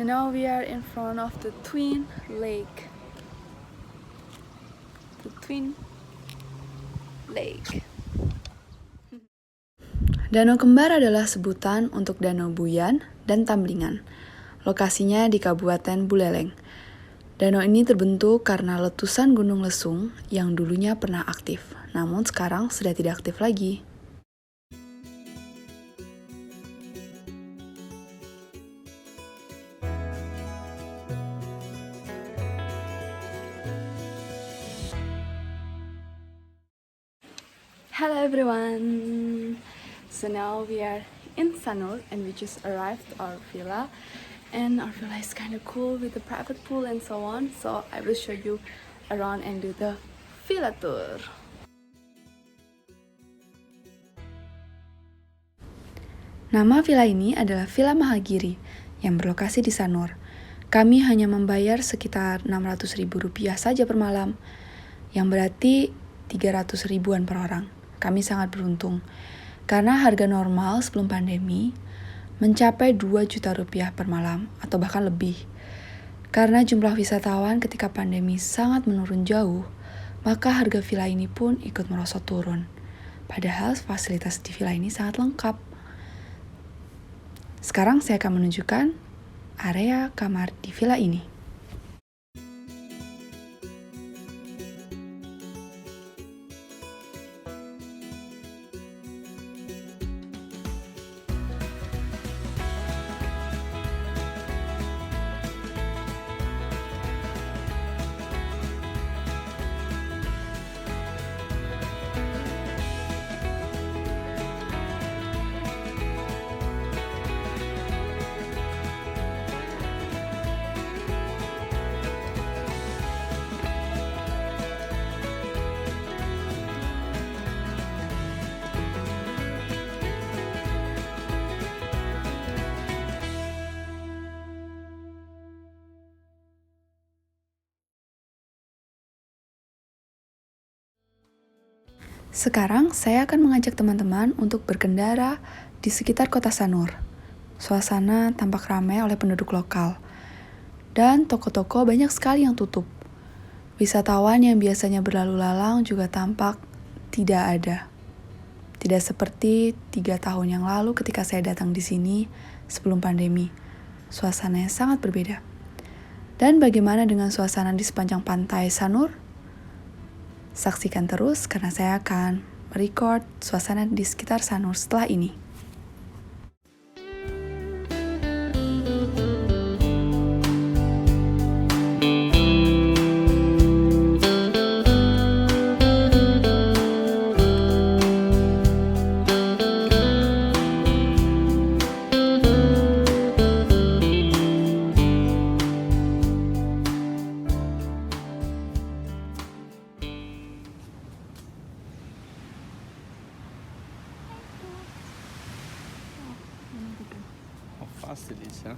now we are in front of the Twin Lake. The Twin Lake. Danau Kembar adalah sebutan untuk Danau Buyan dan Tamblingan. Lokasinya di Kabupaten Buleleng. Danau ini terbentuk karena letusan Gunung Lesung yang dulunya pernah aktif, namun sekarang sudah tidak aktif lagi. Hello everyone! So now we are in Sanur and we just arrived our villa, and our villa is kind of cool with the private pool and so on, so I will show you around and do the villa tour. Nama villa ini adalah Villa Mahagiri yang berlokasi di Sanur. Kami hanya membayar sekitar Rp600.000 saja per malam, yang berarti 300 ribuan per orang. Kami sangat beruntung, karena harga normal sebelum pandemi mencapai 2 juta rupiah per malam, atau bahkan lebih. Karena jumlah wisatawan ketika pandemi sangat menurun jauh, maka harga villa ini pun ikut merosot turun. Padahal fasilitas di villa ini sangat lengkap. Sekarang saya akan menunjukkan area kamar di villa ini. Sekarang saya akan mengajak teman-teman untuk berkendara di sekitar kota Sanur. Suasana tampak ramai oleh penduduk lokal, dan toko-toko banyak sekali yang tutup. Wisatawan yang biasanya berlalu lalang juga tampak tidak ada. Tidak seperti 3 tahun yang lalu ketika saya datang di sini sebelum pandemi. Suasananya sangat berbeda. Dan bagaimana dengan suasana di sepanjang pantai Sanur? Saksikan terus karena saya akan merecord suasana di sekitar Sanur setelah ini. How fast it is, huh?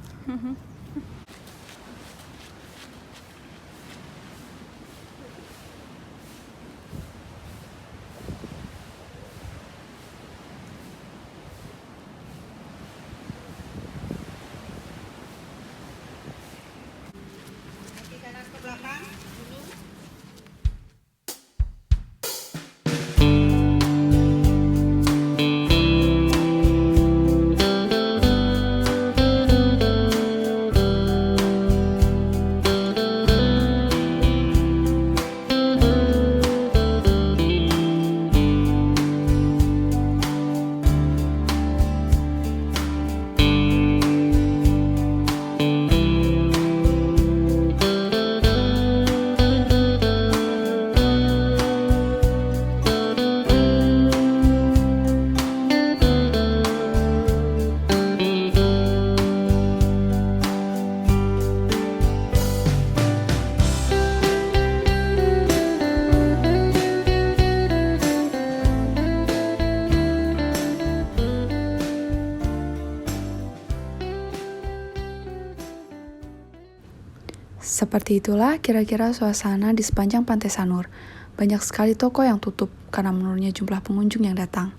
Seperti itulah kira-kira suasana di sepanjang pantai Sanur. Banyak sekali toko yang tutup karena menurunnya jumlah pengunjung yang datang.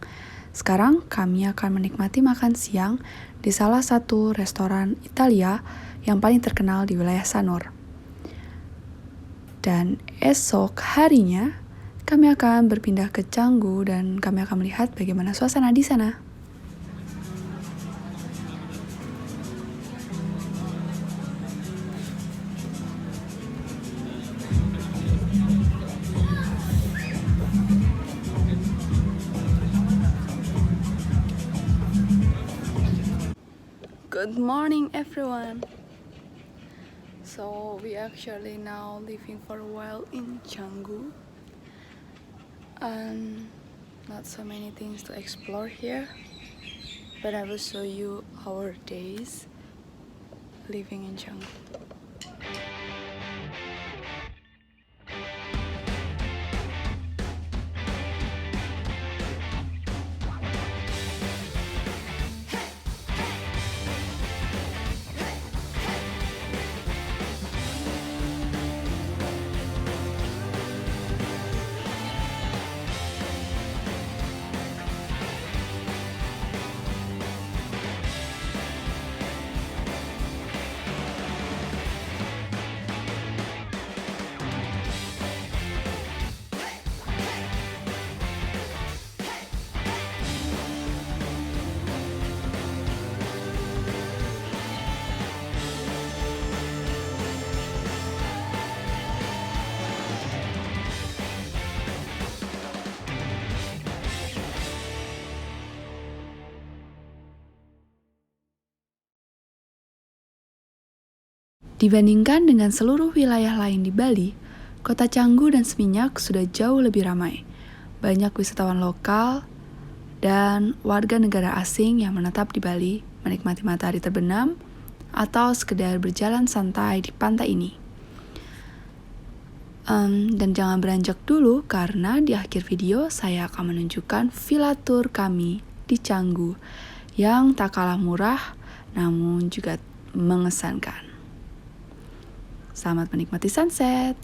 Sekarang kami akan menikmati makan siang di salah satu restoran Italia yang paling terkenal di wilayah Sanur. Dan esok harinya kami akan berpindah ke Canggu dan kami akan melihat bagaimana suasana di sana. Good morning, everyone. So we actually now living for a while in Canggu, and not so many things to explore here, but I will show you our days living in Canggu. Dibandingkan dengan seluruh wilayah lain di Bali, kota Canggu dan Seminyak sudah jauh lebih ramai. Banyak wisatawan lokal dan warga negara asing yang menetap di Bali, menikmati matahari terbenam, atau sekedar berjalan santai di pantai ini. Dan jangan beranjak dulu karena di akhir video saya akan menunjukkan villa tour kami di Canggu yang tak kalah murah namun juga mengesankan. Selamat menikmati sunset.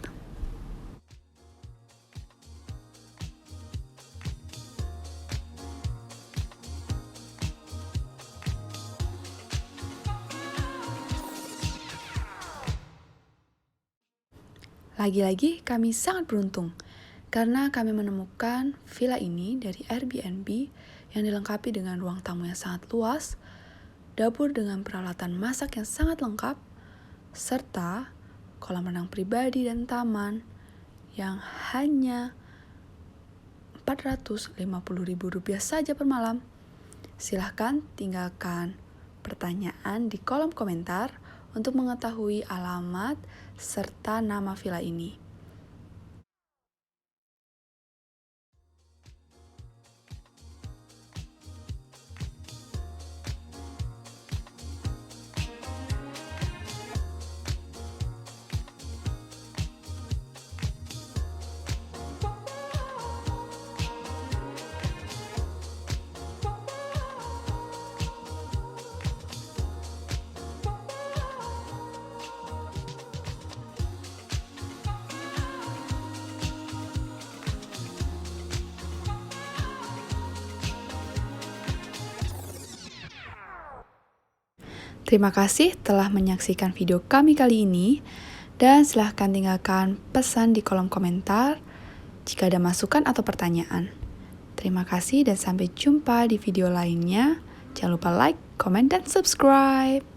Lagi-lagi kami sangat beruntung karena kami menemukan villa ini dari Airbnb yang dilengkapi dengan ruang tamu yang sangat luas, dapur dengan peralatan masak yang sangat lengkap, serta kolam renang pribadi dan taman yang hanya Rp450.000 saja per malam. Silahkan tinggalkan pertanyaan di kolom komentar untuk mengetahui alamat serta nama villa ini. Terima kasih telah menyaksikan video kami kali ini, dan silahkan tinggalkan pesan di kolom komentar jika ada masukan atau pertanyaan. Terima kasih dan sampai jumpa di video lainnya. Jangan lupa like, comment, dan subscribe.